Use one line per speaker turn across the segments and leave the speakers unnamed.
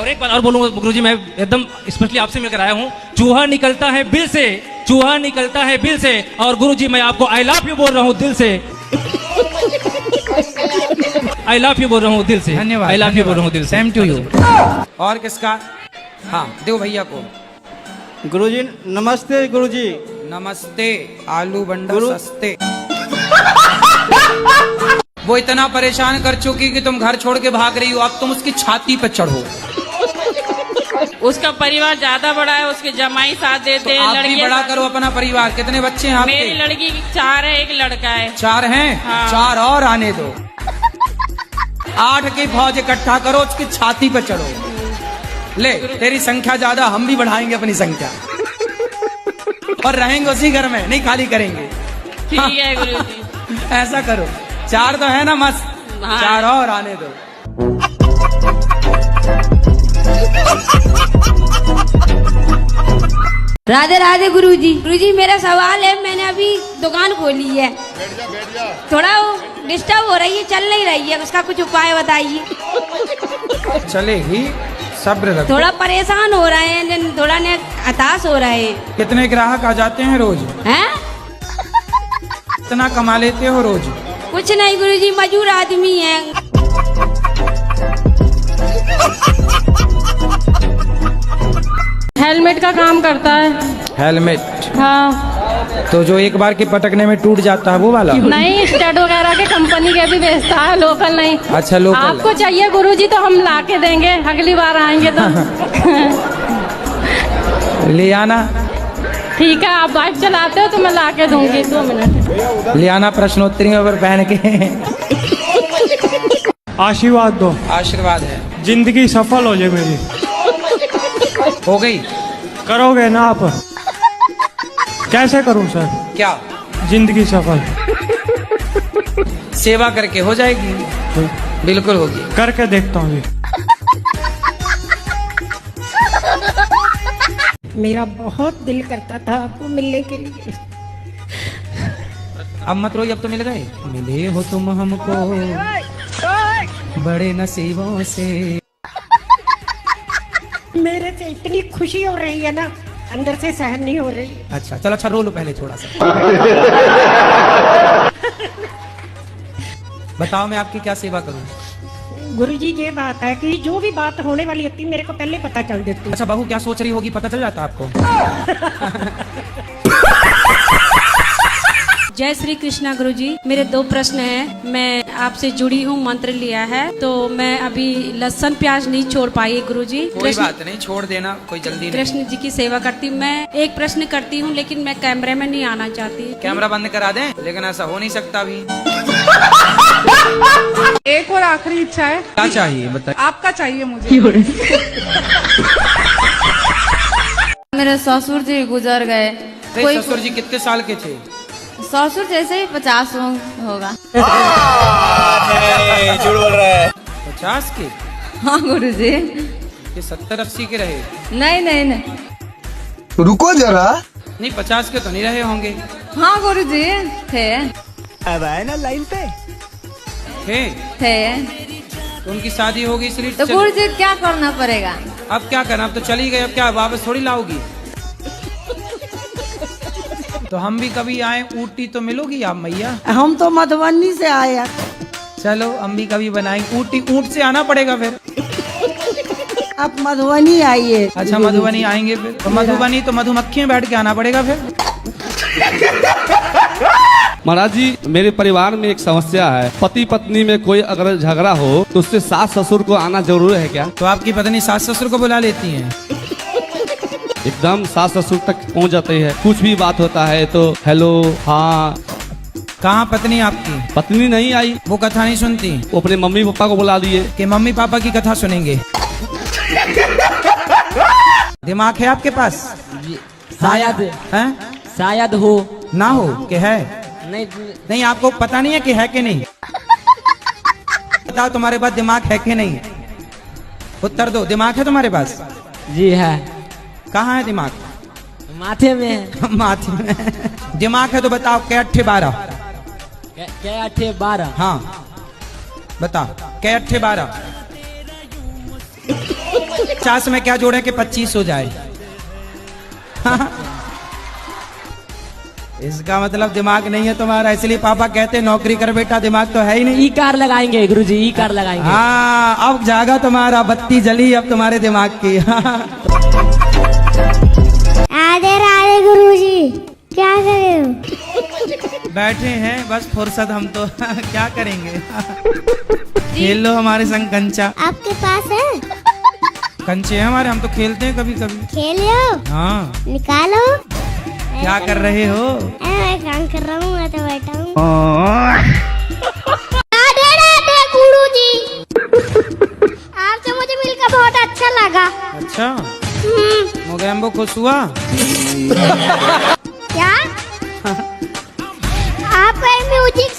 और एक बात और बोलूंगा गुरुजी, मैं एकदम स्पेशली आपसे मिलकर आया हूँ। चूहा निकलता है बिल से, चूहा निकलता है बिल से। और गुरुजी मैं आपको आई लव यू बोल रहा हूँ दिल से। आई लव यू बोल रहा हूँ दिल से।
धन्यवाद।
आई लव यू बोल रहा हूँ दिल से।
Same to you. और किसका? हाँ दो भैया को।
गुरुजी नमस्ते। गुरुजी
नमस्ते। आलू बंडा सस्ते। वो इतना परेशान कर चुकी कि तुम घर छोड़ के भाग रही हो, अब तुम उसकी छाती पर चढ़ो।
उसका परिवार ज्यादा बड़ा है, उसके जमाई साथ देते हैं।
आप भी बड़ा करो अपना परिवार। कितने बच्चे हैं आपके?
मेरी लड़की 4 है, एक लड़का है।
4 हैं?
हाँ।
4 और आने दो। 8 की फौज इकट्ठा करो, उसकी छाती पर चढ़ो। ले तेरी संख्या ज्यादा, हम भी बढ़ाएंगे अपनी संख्या और रहेंगे उसी घर में, नहीं खाली करेंगे।
ठीक है गुरुजी।
ऐसा करो। 4 तो है ना मस्त।
हाँ।
4 और आने दो।
राधे राधे गुरुजी। गुरुजी मेरा सवाल है, मैंने अभी दुकान खोली है। बैठ जा। थोड़ा डिस्टर्ब हो रही है, चल नहीं रही है, उसका कुछ उपाय बताइए।
चलेगी, सब्र रखो।
थोड़ा परेशान हो रहे हैं, थोड़ा ने हताश हो रहे हैं।
कितने ग्राहक आ जाते हैं रोज?
हैं?
कितना कमा लेते हो रोज?
कुछ नहीं गुरुजी, मजदूर आदमी है।
हेलमेट का काम करता है।
हेलमेट?
हाँ।
तो जो एक बार के पटकने में टूट जाता है वो वाला?
नहीं, स्टड वगैरह के कंपनी के भी बेचता है, लोकल नहीं।
अच्छा लोकल।
आपको चाहिए गुरुजी तो हम ला के देंगे, अगली बार आएंगे तो।
ले आना।
ठीक है, आप बाइक चलाते हो तो मैं ला के दूंगी। 2 मिनट।
ले आना प्रश्नोत्तरी पर पहन के।
आशीर्वाद दो।
आशीर्वाद है।
जिंदगी सफल हो जाए मेरी।
हो गई?
करोगे ना आप? कैसे करूं सर?
क्या?
जिंदगी सफल
सेवा करके हो जाएगी। बिल्कुल होगी।
करके देखता हूँ।
मेरा बहुत दिल करता था आपको मिलने के लिए।
अब मत रोइए, अब तो मिल गए। मिले हो तुम हमको बड़े नसीबों से।
मेरे से इतनी खुशी हो रही है ना, अंदर से सहन नहीं हो रही।
अच्छा चलो, अच्छा रो लो पहले थोड़ा सा। बताओ मैं आपकी क्या सेवा करूं?
गुरुजी ये बात है कि जो भी बात होने वाली होती मेरे को पहले पता चल देती।
अच्छा बहू क्या सोच रही होगी पता चल जाता आपको?
जय श्री कृष्णा गुरुजी। मेरे 2 प्रश्न हैं। मैं आपसे जुड़ी हूँ, मंत्र लिया है, तो मैं अभी लहसुन प्याज नहीं छोड़ पाई गुरुजी।
कोई बात नहीं, छोड़ देना, कोई जल्दी नहीं।
कृष्ण जी की सेवा करती हूँ। मैं एक प्रश्न करती हूँ, लेकिन मैं कैमरे में नहीं आना चाहती।
कैमरा बंद करा दें? लेकिन ऐसा हो नहीं सकता अभी।
एक और आखिरी इच्छा है।
क्या चाहिए बताइए?
आपका चाहिए मुझे।
मेरे ससुर जी गुजर गए।
ससुर जी कितने साल के थे?
ससुर जैसे ही 50 होगा।
झूठ बोल रहा है।
50 के?
हाँ गुरुजी।
ये 70-80 के रहे?
नहीं नहीं नहीं।
रुको जरा।
नहीं 50 के तो नहीं रहे होंगे।
हाँ गुरुजी थे।
अब आए ना लाइन पे।
थे? तो उनकी शादी होगी इसलिए
तो गुरुजी क्या करना पड़ेगा?
अब क्या करना? अब तो चली गई, अब क्या वापस थोड़ी लाओगी? तो हम भी कभी आए ऊटी तो मिलोगी आप मैया?
हम तो मधुबनी से आए।
चलो हम भी कभी बनाएंगे ऊटी। ऊंट से आना पड़ेगा फिर।
आप मधुबनी आइए।
अच्छा मधुबनी आएंगे फिर। तो मधुबनी तो मधुमक्खी में बैठ के आना पड़ेगा फिर।
महाराज जी मेरे परिवार में एक समस्या है। पति पत्नी में कोई अगर झगड़ा हो तो उससे सास ससुर को आना जरूरी है क्या?
तो आपकी पत्नी सास ससुर को बुला लेती हैं?
एकदम सास ससुर तक पहुंच जाते हैं। कुछ भी बात होता है तो हेलो हाँ।
कहाँ पत्नी आपकी?
पत्नी नहीं आई।
वो कथा नहीं सुनती?
वो अपने मम्मी पापा को बुला दिए
कि मम्मी पापा की कथा सुनेंगे। दिमाग है आपके पास?
शायद
है?
शायद हो
ना हो कि है?
नहीं
नहीं आपको पता नहीं है कि है कि नहीं? बताओ तुम्हारे पास दिमाग है कि नहीं? उत्तर दो। दिमाग है तुम्हारे पास?
जी है।
कहाँ है दिमाग?
माथे में है।
माथे में दिमाग है तो बताओ क्या 8 12?
क्या 8 12?
हाँ बताओ क्या 8 12? 50 में क्या जोड़े कि 25 हो जाए। इसका मतलब दिमाग नहीं है तुम्हारा, इसलिए पापा कहते हैं नौकरी कर बेटा, दिमाग तो है ही नहीं।
ई कार लगाएंगे गुरुजी, ई कार लगाएंगे।
हाँ, अब जागा तुम्हारा, बत्ती जली अब तुम्हारे दिमाग की।
राधे राधे गुरुजी, क्या कर रहे हो?
बैठे हैं बस फुर्सत, हम तो क्या करेंगे। खेल लो हमारे संग कंचा।
आपके पास है
कंचे हैं हमारे, हम तो खेलते हैं कभी कभी।
खेलो,
हाँ,
निकालो।
क्या कर रहे हो?
मैं काम कर रहा हूँ, मैं तो बैठा हूँ। राधे राधे गुरुजी, आपसे मुझे मिलकर बहुत अच्छा लगा।
अच्छा, मोगैम्बो खुश हुआ?
क्या? आपका म्यूजिक,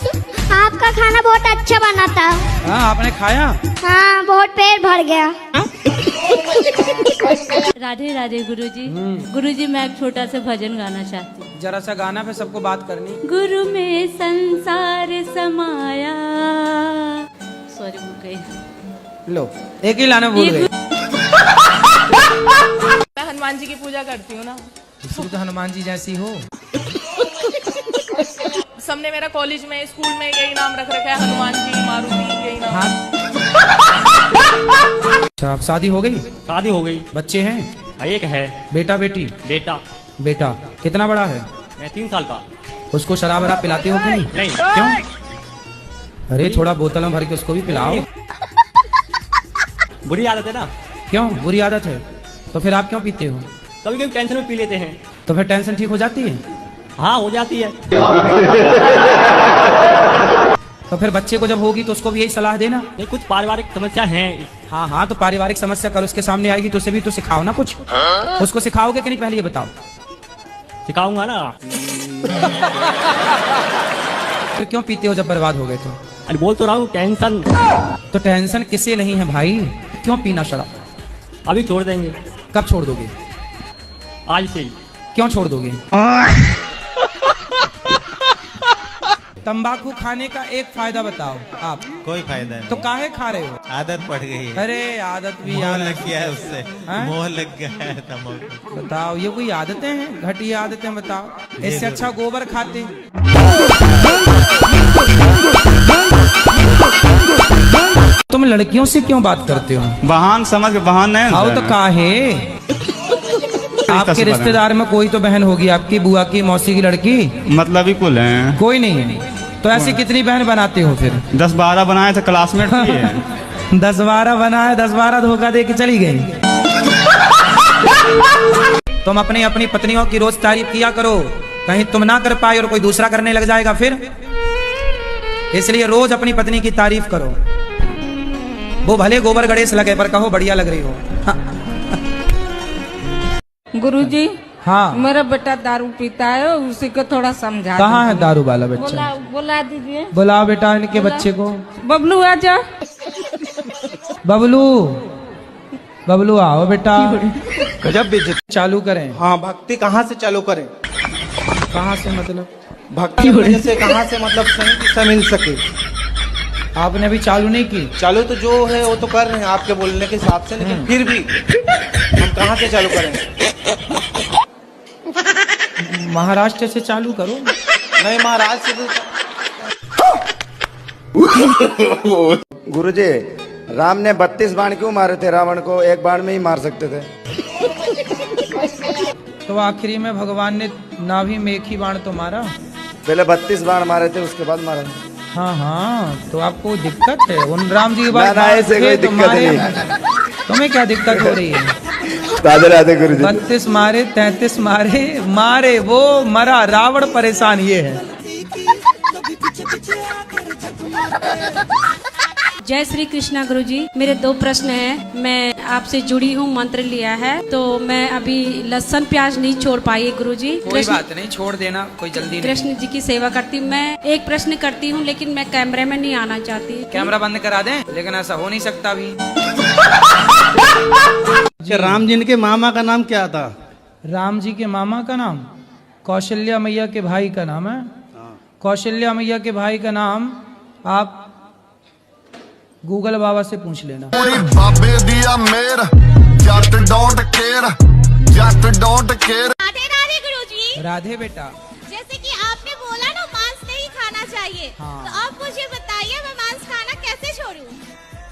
आपका खाना बहुत अच्छा बना था।
हाँ, आपने खाया?
हाँ, बहुत पेट भर गया।
राधे राधे गुरुजी। गुरुजी मैं एक छोटा सा भजन गाना चाहती हूँ।
जरा सा गाना पे सबको बात करनी।
गुरु में संसार समाया। सॉरी भूल गई।
लो, एक ही लाना भूल गए।
मैं हनुमान जी की पूजा करती हूँ ना,
इसलिए तो हनुमान जी जैसी हो।
सबने मेरा कॉलेज में स्कूल में यही नाम रख रखा है, हनुमान जी, मारुति, यही नाम।
हाँ। अच्छा, अब शादी हो गई?
शादी हो गई,
बच्चे हैं?
एक है
बेटा बेटी?
बेटा।
बेटा कितना बड़ा है?
मैं 3 साल का।
उसको शराब वराब पिलाते हो कि नहीं?
नहीं।
क्यों? अरे थोड़ा बोतल में भर के उसको भी पिलाओ।
बुरी आदत है ना।
क्यों बुरी आदत है? तो फिर आप क्यों पीते हो?
कभी कभी टेंशन में पी लेते हैं।
तो फिर टेंशन ठीक हो जाती है?
हाँ, हो जाती है।
तो फिर बच्चे को जब होगी तो उसको भी यही सलाह देना।
नहीं, कुछ पारिवारिक समस्या है।
हाँ हाँ, तो पारिवारिक समस्या कल उसके सामने आएगी तो उसे भी तो सिखाओ ना कुछ। उसको सिखाओगे कि नहीं, पहले ये बताओ।
सिखाऊंगा ना।
फिर क्यों पीते हो जब बर्बाद हो गए तो?
अरे बोल तो रहा हूँ, टेंशन।
तो टेंशन किसे नहीं है भाई? क्यों पीना शराब?
अभी छोड़ देंगे।
कब छोड़ दोगे?
आज से ही।
क्यों छोड़ दोगे? तंबाकू खाने का एक फायदा बताओ आप।
कोई फायदा नहीं।
तो काहे खा रहे हो?
आदत पड़ गई है।
अरे आदत भी
मोह
यार
लग गया है उससे।
हैं?
मोह लग गया है तंबाकू।
बताओ, ये कोई आदतें हैं? घटिया आदतें बताओ। इससे अच्छा गोबर खाते। तुम लड़कियों से क्यों बात करते हो?
बहान समझ के बहान नहीं
आओ तो काहे? आपके रिश्तेदार में कोई तो बहन होगी आपकी, बुआ की, मौसी की लड़की।
मतलब ही कुल है,
कोई नहीं है तो ऐसी कितनी बहन बनाते हो फिर?
10-12 बनाए थे क्लासमेट की।
10-12 बनाए, 10-12 धोखा दे के चली गई। तुम अपनी अपनी पत्नियों की रोज तारीफ किया करो, कहीं तुम ना कर पाए और कोई दूसरा करने लग जाएगा फिर। इसलिए रोज अपनी पत्नी की तारीफ करो। वो भले गोबर गणेश लगे पर कहो बढ़िया लग रही हो।
गुरुजी,
हाँ,
मेरा बेटा दारू पीता है, उसी को थोड़ा समझा।
कहाँ है दारू वाला बच्चा?
बुला दीजिए।
बुलाओ बेटा इनके बच्चे को।
बबलू आजा।
बबलू, बबलू आओ बेटा।
गजब बेइज्जती।
चालू करें।
हाँ, भक्ति कहाँ से चालू करें?
कहाँ से मतलब?
भक्ति करने से कहाँ से मतलब सही दिशा मिल सके?
आपने अभी चालू नहीं की?
चालू तो जो है वो तो कर रहे हैं आपके बोलने के हिसाब से, लेकिन फिर भी हम कहाँ से चालू करें?
महाराष्ट्र से चालू करो।
नहीं, महाराज से
गुरुजी, राम ने 32 बाण क्यों मारे थे? रावण को एक बाण में ही मार सकते थे।
तो आखिरी में भगवान ने नाभि में एक ही बाण तो मारा।
पहले 32 बाण मारे थे, उसके बाद मारा।
हाँ हाँ, तो आपको दिक्कत है उन राम जी के बाद?
ना, ऐसे कोई दिक्कत नहीं।
तुम्हें क्या दिक्कत हो रही है?
राधे राधे गुरुजी।
32 मारे, 33 मारे, मारे वो मरा, रावण परेशान ये है।
जय श्री कृष्णा गुरुजी। मेरे 2 प्रश्न हैं। मैं आपसे जुड़ी हूँ, मंत्र लिया है, तो मैं अभी लहसुन प्याज नहीं छोड़ पाई गुरुजी।
कोई बात नहीं, छोड़ देना, कोई जल्दी नहीं।
कृष्ण जी की सेवा करती हूँ। मैं एक प्रश्न करती हूँ, लेकिन मैं कैमरे में नहीं आना चाहती।
कैमरा बंद करा दें, लेकिन ऐसा हो नहीं सकता अभी।
राम जी के मामा का नाम क्या था?
राम जी के मामा का नाम कौशल्या मैया के भाई का नाम है। कौशल्या मैया के भाई का नाम आप गूगल बाबा से पूछ लेना।
बाबे दिया मेर जट डोंट केयर जट डोंट केयर।
राधे राधे गुरुजी।
राधे बेटा,
जैसे कि आपने बोला ना मांस नहीं खाना चाहिए,
हाँ।
तो आप मुझे बताइए मैं मांस खाना कैसे छोड़ूं?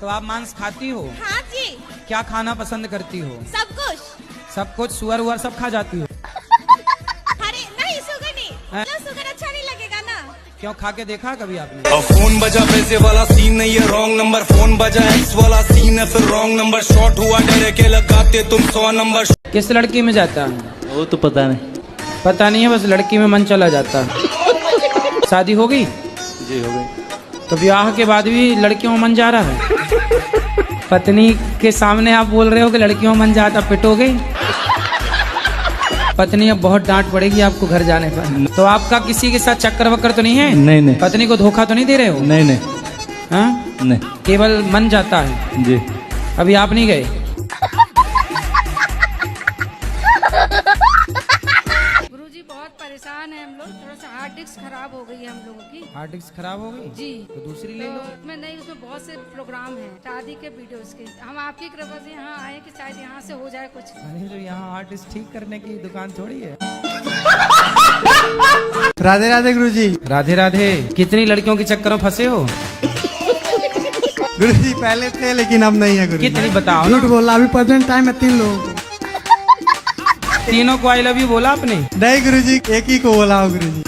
तो आप मांस खाती हो?
हाँ जी।
क्या खाना पसंद करती हो?
सब कुछ।
सब कुछ? सुअर वुअर सब खा जाती हो?
अरे नहीं, शुगर नहीं, मतलब शुगर अच्छा नहीं लगेगा ना।
क्यों, खा के देखा कभी आपने?
फोन बजा पैसे वाला सीन नहीं है, रॉन्ग नंबर। फोन बजा एक्स वाला सीन है, फिर रॉन्ग नंबर। शॉर्ट हुआ डरे के लगाते तुम 100 नंबर।
किस लड़की में जाता है?
वो तो पता नहीं।
पता नहीं है, बस लड़की में मन चला जाता है। शादी हो गई?
जी हो गई।
तो ब्याह के बाद भी लड़कियों में मन जा रहा है? पत्नी के सामने आप बोल रहे हो कि लड़कियों में मन जाता, पिटोगे? पत्नी अब बहुत डांट पड़ेगी आपको घर जाने पर। तो आपका किसी के साथ चक्कर वक्कर तो नहीं है?
नहीं नहीं।
पत्नी को धोखा तो नहीं दे रहे हो?
नहीं नहीं।
हाँ?
नहीं।
केवल मन जाता है?
जी।
अभी आप नहीं गए?
गुरुजी बहुत परेशान है हम लोग, थोड़ा सा हार्ड डिस्क खराब हो गई है हम लोगों की।
हार्ड डिस्क खराब हो गई?
जी।
तो दूसरी ले लो।
उसमें नहीं, उसमें बहुत से प्रोग्राम हैं, शादी के वीडियोस के। हम आपकी कृपा से यहाँ आए कि शायद यहाँ से हो जाए कुछ।
अरे जो यहाँ हार्ड डिस्क ठीक करने की दुकान थोड़ी है।
राधे राधे गुरुजी।
राधे राधे। कितनी लड़कियों के चक्कर में फंसे हो?
गुरुजी पहले थे लेकिन अब नहीं है गुरुजी।
कितनी बताओ ना।
झूठ बोला, अभी प्रेजेंट टाइम में 3 लोग।
तीनों को आई लव यू बोला आपने?
नहीं गुरुजी, एक ही को बोला हो गुरुजी।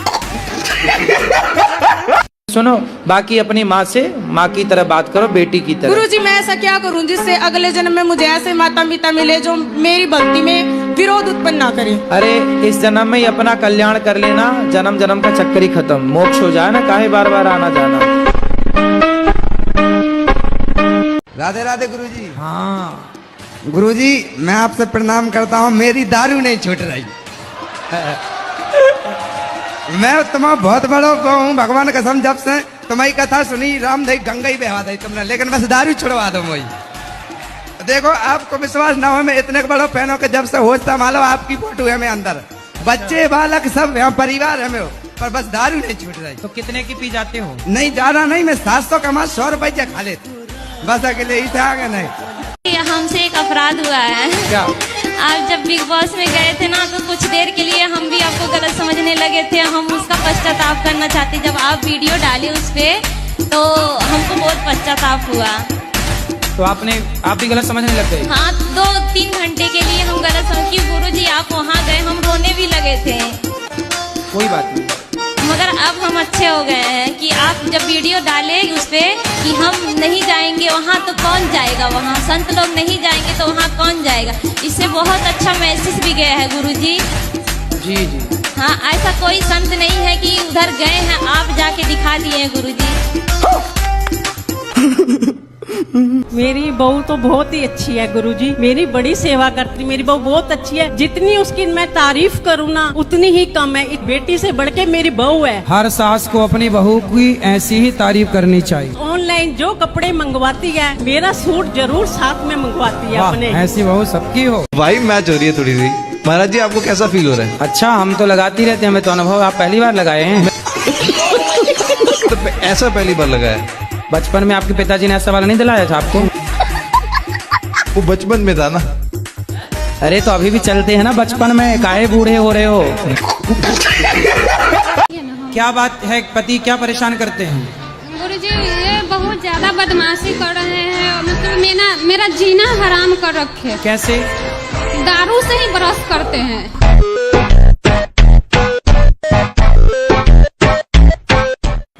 सुनो, बाकी अपनी माँ से माँ की तरह बात करो, बेटी की तरह।
गुरुजी मैं ऐसा क्या करूं जिससे अगले जन्म में मुझे ऐसे माता पिता मिले जो मेरी भक्ति में विरोध उत्पन्न ना करे।
अरे इस जन्म में ही अपना कल्याण कर लेना, जन्म जन्म का चक्कर ही खत्म, मोक्ष हो जाए ना, काहे बार बार आना जाना।
राधे राधे गुरुजी।
हाँ
गुरुजी, मैं आपसे प्रणाम करता हूँ, मेरी दारू नहीं छूट रही। मैं तुम्हारा बहुत बड़ा हूँ, भगवान कसम, जब से तुम्हारी कथा सुनी राम दई गंगा ही बहा दी तुमने, लेकिन बस दारू छुड़वा दो मुझे। देखो आपको विश्वास ना हो, मैं इतने बड़ा फैन हूँ कि जब से होश संभालो आपकी फोटो है मेरे अंदर, बच्चे बालक सब यहाँ परिवार है मेरे, पर बस दारू नहीं छूट रही।
तो कितने की पी जाते हो?
नहीं ज्यादा नहीं, मैं 700 कमा 100 रुपये खा लेती, बस अकेले ही से आगे नहीं।
हमसे एक अपराध हुआ है।
क्या?
आप जब बिग बॉस में गए थे ना, तो कुछ देर के लिए हम भी आपको गलत समझने लगे थे। हम उसका पश्चाताप करना चाहते। जब आप वीडियो डाले उस पे, तो हमको बहुत पश्चाताप हुआ।
तो आप भी गलत समझने लग गए?
हाँ, 2-3 घंटे के लिए हम गलत समझ, कि गुरुजी आप वहाँ गए, हम रोने भी लगे थे।
कोई बात नहीं,
मगर अब हम अच्छे हो गए हैं कि आप जब वीडियो डाले उस पे कि हम नहीं जाएंगे वहाँ, तो कौन जाएगा वहाँ, संत लोग नहीं जाएंगे तो वहाँ कौन जाएगा। इससे बहुत अच्छा मैसेज भी गया है गुरुजी।
जी जी।
हाँ, ऐसा कोई संत नहीं है कि उधर गए हैं आप जाके दिखा दिए हैं गुरुजी।
मेरी बहू तो बहुत ही अच्छी है गुरुजी, मेरी बड़ी सेवा करती, मेरी बहू बहुत अच्छी है। जितनी उसकी मैं तारीफ करूँ ना उतनी ही कम है। एक बेटी से बढ़ के मेरी बहू है।
हर सास को अपनी बहू की ऐसी ही तारीफ करनी चाहिए।
ऑनलाइन जो कपड़े मंगवाती है, मेरा सूट जरूर साथ में मंगवाती है अपने।
ऐसी बहू सबकी हो।
भाई मैच हो रही है थोड़ी सी। महाराज जी आपको कैसा फील हो रहा है?
अच्छा, हम तो लगाती रहते हैं, हमें तो अनुभव, आप पहली बार लगाए हैं?
तो ऐसा पहली बार लगा है?
बचपन में आपके पिताजी ने ऐसा वाला नहीं दिलाया था आपको?
वो बचपन में था ना।
अरे तो अभी भी चलते हैं ना बचपन में, काहे बूढ़े हो रहे हो? क्या बात है, पति क्या परेशान करते हैं?
गुरुजी ये बहुत ज्यादा बदमाशी कर रहे हैं, मतलब मेरा जीना हराम कर रखे।
कैसे?
दारू से ही ब्रश करते हैं।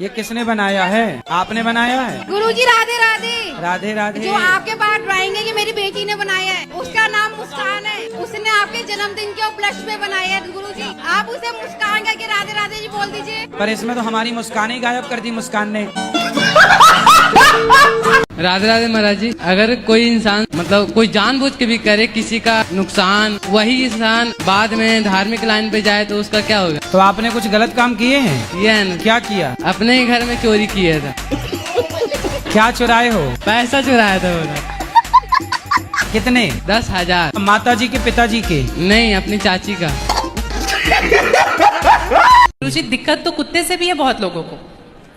ये किसने बनाया है? आपने बनाया है?
गुरुजी राधे राधे।
राधे राधे।
जो आपके पास ड्राइंग है, ये मेरी बेटी ने बनाया है, उसका नाम मुस्कान है। उसने आपके जन्मदिन के उपलक्ष्य में बनाया है गुरुजी। आप उसे मुस्कान करके राधे राधे जी बोल दीजिए।
पर इसमें तो हमारी मुस्कान ही गायब कर दी मुस्कान ने।
राधे राधे महाराज जी, अगर कोई इंसान मतलब कोई जानबूझ के भी करे किसी का नुकसान, वही इंसान बाद में धार्मिक लाइन पे जाए तो उसका क्या होगा?
तो आपने कुछ गलत काम किए हैं?
किया है ना।
क्या किया?
अपने ही घर में चोरी किया था।
क्या चुराए हो?
पैसा चुराया था वो।
कितने?
10,000।
माता जी के पिताजी के?
नहीं, अपनी चाची का।
गुरुजी दिक्कत तो कुत्ते से भी है बहुत लोगों को।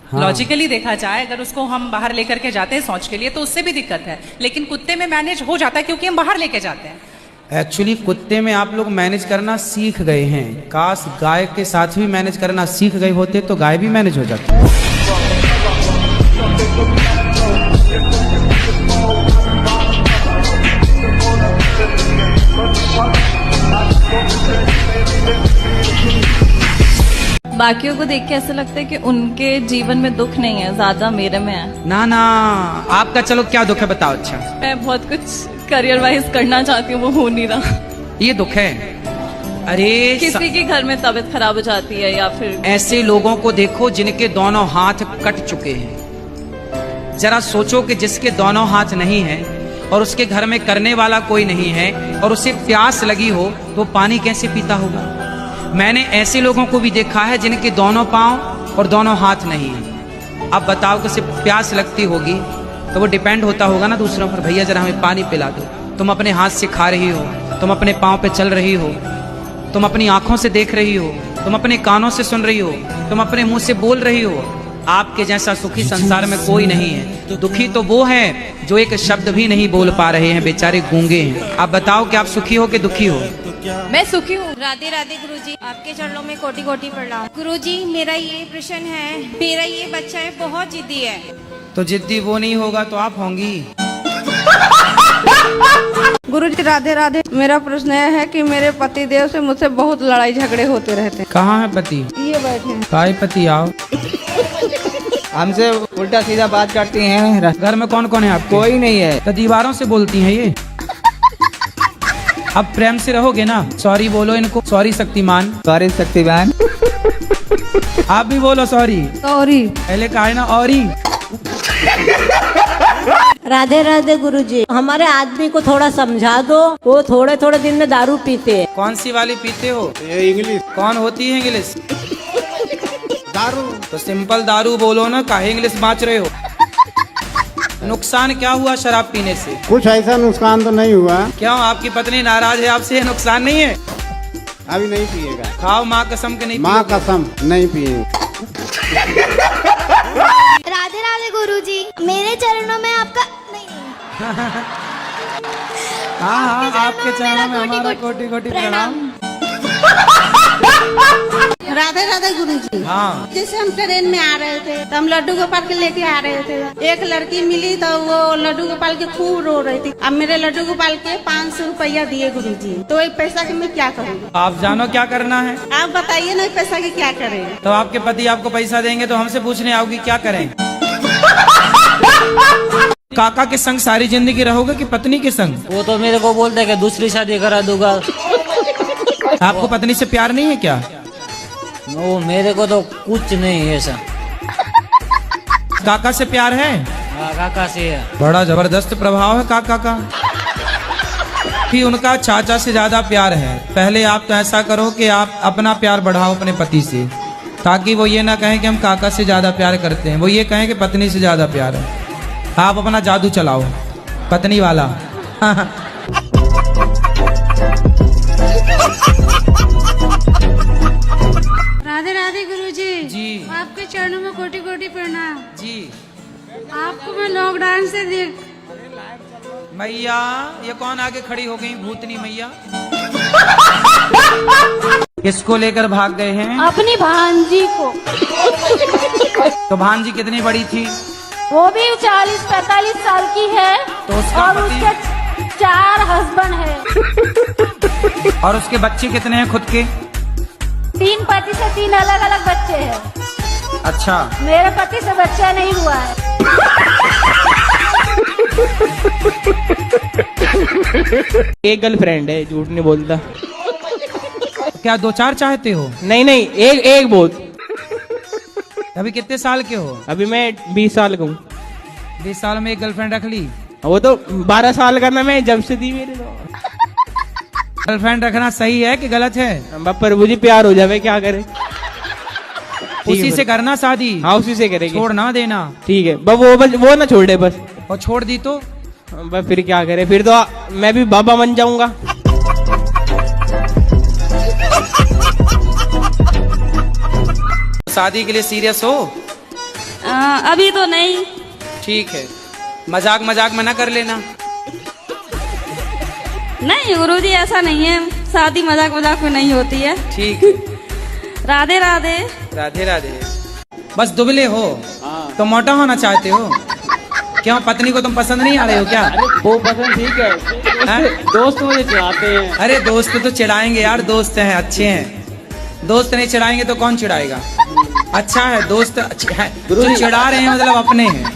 हाँ।
लॉजिकली देखा जाए, अगर उसको हम बाहर लेकर के जाते हैं शौच के लिए तो उससे भी दिक्कत है, लेकिन कुत्ते में मैनेज हो जाता है क्योंकि हम बाहर लेके जाते हैं।
एक्चुअली कुत्ते में आप लोग मैनेज करना सीख गए हैं, काश गाय के साथ भी मैनेज करना सीख गए होते तो गाय भी मैनेज हो जाती।
बाकियों को देख के ऐसा लगता है कि उनके जीवन में दुख नहीं है, ज्यादा मेरे में है।
ना ना, आपका चलो क्या दुख है बताओ। अच्छा,
मैं बहुत कुछ करियर वाइज करना चाहती हूँ, वो हो नहीं रहा।
ये दुख है। अरे
किसी के घर में तबीयत खराब हो जाती है या फिर
ऐसे लोगों को देखो जिनके दोनों हाथ कट चुके हैं। जरा सोचो कि जिसके दोनों हाथ नहीं है और उसके घर में करने वाला कोई नहीं है और उसे प्यास लगी हो तो पानी कैसे पीता होगा। मैंने ऐसे लोगों को भी देखा है जिनके दोनों पांव और दोनों हाथ नहीं है। अब बताओ कि उसे प्यास लगती होगी तो वो डिपेंड होता होगा ना दूसरों पर, भैया जरा हमें पानी पिला दो। तुम अपने हाथ से खा रही हो, तुम अपने पांव पे चल रही हो, तुम अपनी आंखों से देख रही हो, तुम अपने कानों से सुन रही हो, तुम अपने मुंह से बोल रही हो। आपके जैसा सुखी संसार में कोई नहीं है। दुखी तो वो है जो एक शब्द भी नहीं बोल पा रहे हैं, बेचारे गूंगे हैं। आप बताओ कि आप सुखी हो कि दुखी हो।
मैं सुखी हूँ। राधे राधे गुरुजी, आपके चरणों में कोटि कोटि प्रणाम। गुरुजी, मेरा ये प्रश्न है, मेरा ये बच्चा है बहुत जिद्दी है।
तो जिद्दी वो नहीं होगा तो आप होंगी।
गुरुजी राधे राधे, मेरा प्रश्न यह है कि मेरे पति देव से मुझसे बहुत लड़ाई झगड़े होते रहते हैं।
कहाँ है पति?
ये बैठे हैं।
काय पति आओ।
हमसे उल्टा सीधा बात करती हैं।
घर में कौन कौन है आप?
कोई नहीं है।
तो दीवारों से बोलती हैं ये। अब प्रेम से रहोगे ना। सॉरी बोलो इनको। सॉरी शक्तिमान।
सॉरी शक्तिमान।
आप भी बोलो सॉरी।
सॉरी।
पहले कहा है ना औरी।
राधे राधे गुरुजी, हमारे आदमी को थोड़ा समझा दो, वो थोड़े थोड़े दिन में दारू पीते हैं।
कौन सी वाली पीते हो? इंग्लिश। कौन होती है इंग्लिश? दारू। तो सिंपल दारू बोलो ना, काहे इंग्लिश बाँच रहे हो? नुकसान क्या हुआ शराब पीने से?
कुछ ऐसा नुकसान तो नहीं हुआ।
क्यों, आपकी पत्नी नाराज है आपसे? नुकसान नहीं है।
अभी नहीं पिएगा।
खाओ माँ कसम के नहीं।
माँ कसम नहीं पिएगा।
राधे राधे गुरुजी, मेरे चरणों में आपका नहीं।
हाँ, आपके चरणों में हमारा कोटि कोटि प्रणाम।
राधे राधे गुरुजी।
हाँ।
जैसे हम ट्रेन में आ रहे थे तो हम लड्डू गोपाल के लेके आ रहे थे। एक लड़की मिली तो वो लड्डू गोपाल के खूब रो रही थी। अब मेरे लड्डू गोपाल के 500 रुपया दिए गुरुजी, तो ये पैसा के मैं क्या करूँ?
आप जानो क्या करना है।
आप बताइए ना पैसा के क्या करें।
तो आपके पति आपको पैसा देंगे तो हमसे पूछने आओगी क्या करें। काका के संग सारी जिंदगी रहोगे कि पत्नी के संग?
वो तो मेरे को बोलता है कि दूसरी शादी करा दूंगा।
आपको पत्नी से प्यार नहीं है क्या?
वो मेरे को तो कुछ नहीं है ऐसा।
काका से प्यार है?
काका से है।
बड़ा जबरदस्त प्रभाव है काका का। कि उनका चाचा से ज्यादा प्यार है। पहले आप तो ऐसा करो कि आप अपना प्यार बढ़ाओ अपने पति से, ताकि वो ये ना कहें कि हम काका से ज्यादा प्यार करते हैं, वो ये कहें कि पत्नी से ज्यादा प्यार है। आप अपना जादू चलाओ पत्नी वाला।
राधे राधे गुरुजी।
जी।
आपके चरणों में कोटि कोटि प्रणाम।
जी।
आपको मैं लॉकडाउन से देख।
मैया, ये कौन आगे खड़ी हो गई? भूतनी मैया। किसको लेकर भाग गए हैं?
अपनी भांजी को।
तो भांजी कितनी बड़ी थी?
वो भी 40-45 साल की है।
तो उसका
और
पति?
उसके 4 हस्बैंड है।
और उसके बच्चे कितने हैं खुद के?
3 पति से 3 अलग अलग बच्चे हैं।
अच्छा।
मेरे पति से बच्चा नहीं हुआ है।
एक गर्लफ्रेंड है, झूठ नहीं बोलता।
क्या 2-4 चाहते हो?
नहीं नहीं, एक बहुत।
अभी कितने साल के हो?
अभी मैं 20 साल का हूँ।
20 साल में एक गर्लफ्रेंड रख ली?
वो तो 12 साल का मैं जब से दी मेरे।
गर्लफ्रेंड रखना सही है कि गलत है?
प्रभु जी प्यार हो जावे, क्या करे।
उसी से करना शादी?
हाँ उसी से करेंगे।
छोड़ ना देना।
ठीक है, बस वो ना छोड़ दे बस।
और छोड़ दी तो?
बस फिर क्या करे, फिर तो मैं भी बाबा बन जाऊंगा।
शादी के लिए सीरियस हो?
अभी तो नहीं।
ठीक है, मजाक मजाक में ना कर लेना।
नहीं गुरुजी ऐसा नहीं है, शादी मजाक मजाक में नहीं होती है।
ठीक है।
राधे राधे।
राधे राधे। बस दुबले हो तो मोटा होना चाहते हो? क्यों, पत्नी को तुम पसंद नहीं आ रहे हो क्या?
वो पसंद ठीक है, दोस्त मुझे चिढ़ाते हैं।
अरे दोस्त तो चिढ़ाएंगे यार, दोस्त हैं, अच्छे हैं। दोस्त नहीं चिढ़ाएंगे तो कौन चिढ़ाएगा? अच्छा है, दोस्त अच्छे हैं। जो चिढ़ा रहे हैं मतलब अपने हैं।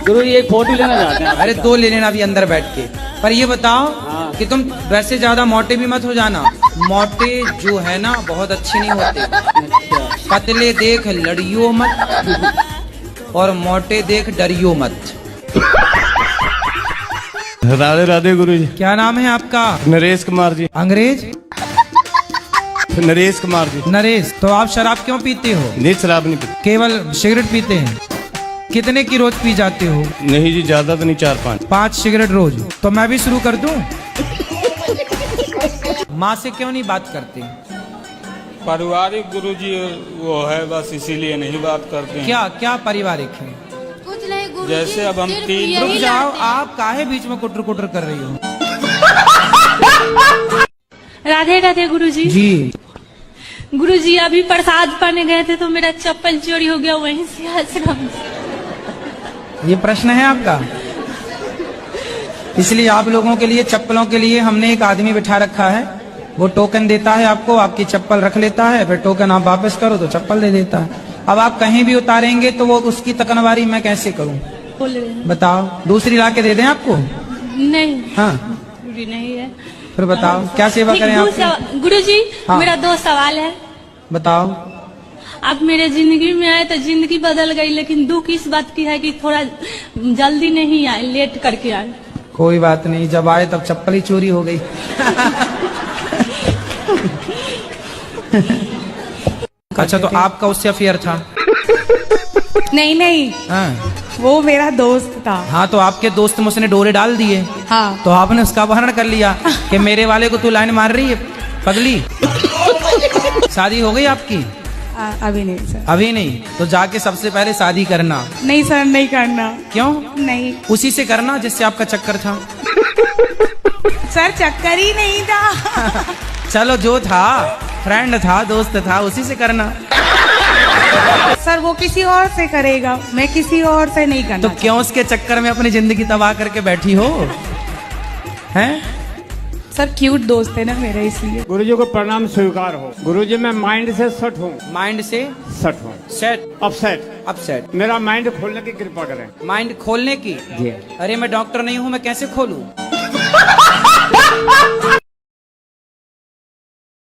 गुरु जी एक फोटो लेना चाहते हैं।
अरे दो ले लेना अभी अंदर बैठ के। पर ये बताओ कि तुम वैसे ज्यादा मोटे भी मत हो जाना। मोटे जो है ना बहुत अच्छे नहीं होते। पतले देख लड़ियो मत और मोटे देख डरियो मत।
राधे राधे गुरु जी।
क्या नाम है आपका?
नरेश कुमार जी।
अंग्रेज?
नरेश कुमार जी।
नरेश, तो आप शराब क्यों पीते हो?
नहीं, शराब नहीं पीते।
केवल सिगरेट पीते हैं? कितने की रोज पी जाते हो?
नहीं जी, ज्यादा तो नहीं, 4-5।
5 सिगरेट रोज? तो मैं भी शुरू कर दूं? माँ से क्यों नहीं बात करते?
पारिवारिक गुरुजी वो है, बस इसीलिए नहीं बात करते हैं।
क्या क्या पारिवारिक है?
कुछ नहीं गुरुजी,
जैसे अब हम
सिर्फ
3
यही
रुक जाओ,
लाते हैं।
आप काहे बीच में कुटर कुटर कर रही हो?
राधे राधे गुरुजी।
जी।
गुरुजी अभी प्रसाद पाने गए थे तो मेरा चप्पल चोरी हो गया वहीं से आश्रम से।
ये प्रश्न है आपका? इसलिए आप लोगों के लिए चप्पलों के लिए हमने एक आदमी बिठा रखा है। वो टोकन देता है आपको, आपकी चप्पल रख लेता है, फिर टोकन आप वापस करो तो चप्पल दे देता है। अब आप कहीं भी उतारेंगे तो वो उसकी तकनवारी मैं कैसे करूं? बताओ, दूसरी ला के दे दें आपको?
नहीं।
हाँ
नहीं है।
फिर बताओ क्या सेवा करें आपकी?
गुरुजी
हाँ।
मेरा 2 सवाल है।
बताओ।
आप मेरे जिंदगी में आए तो जिंदगी बदल गई, लेकिन दुख इस बात की है कि थोड़ा जल्दी नहीं आए, लेट करके आए।
कोई बात नहीं, जब आए तब चप्पल ही चोरी हो गई। अच्छा, तो आपका उससे अफेयर था?
नहीं नहीं,
हाँ।
वो मेरा दोस्त था।
हाँ, तो आपके दोस्त में उसने डोरे डाल दिए।
हाँ।
तो आपने उसका अपहरण कर लिया कि मेरे वाले को तू लाइन मार रही है पगली। शादी हो गई आपकी?
अभी नहीं सर।
अभी नहीं? तो जाके सबसे पहले शादी करना।
नहीं सर, नहीं करना।
क्यों?
नहीं।
उसी से करना जिससे आपका चक्कर था।
सर चक्कर ही नहीं था।
चलो जो था, फ्रेंड था, दोस्त था, उसी से करना।
सर वो किसी और से करेगा, मैं किसी और से नहीं करना।
तो क्यों उसके चक्कर में अपनी जिंदगी तबाह करके बैठी हो? हैं?
सर क्यूट दोस्त है ना मेरा, इसलिए।
गुरु जी को प्रणाम स्वीकार हो। गुरु जी मैं माइंड से सेट हूँ।
माइंड से
सेट हूँ।
सेट?
अपसेट।
अपसेट।
मेरा माइंड खोलने की कृपा करें।
माइंड खोलने की?
जी।
अरे मैं डॉक्टर नहीं हूँ, मैं कैसे खोलूं?